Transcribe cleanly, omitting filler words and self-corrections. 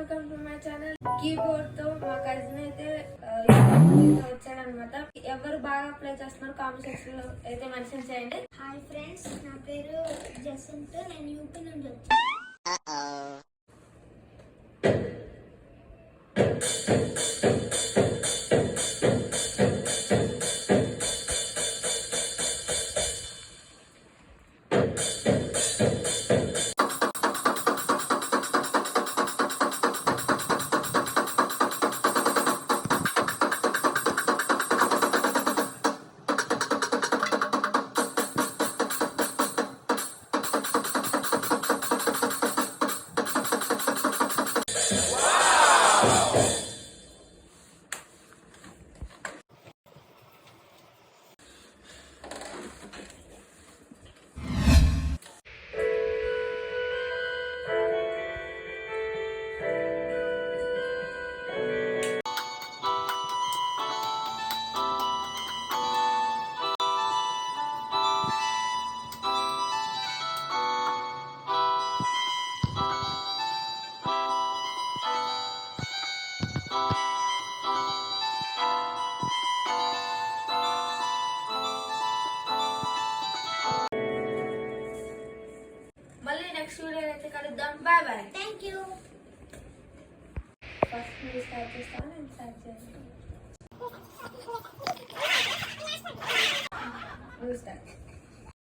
Welcome to my channel. Keyboard తో మా cousin అయితే వచ్చాడనమాట. ఎవరు బాగా ప్లే చేస్తున్నారు కామెంట్ సెక్షన్ లో అయితే మెన్షన్ చేయండి. హాయ్ ఫ్రెండ్స్, నా పేరు జసంత్. నేను యూపీ నుండి వచ్చాను. మళ్ళీ నెక్స్ట్ వీడియో అయితే కలుద్దాం. Bye bye. Thank you. First మీరు స్టార్ట్ చేస్తాను, నేను స్టార్ట్ చేస్తాను. నువ్వు స్టార్ట్.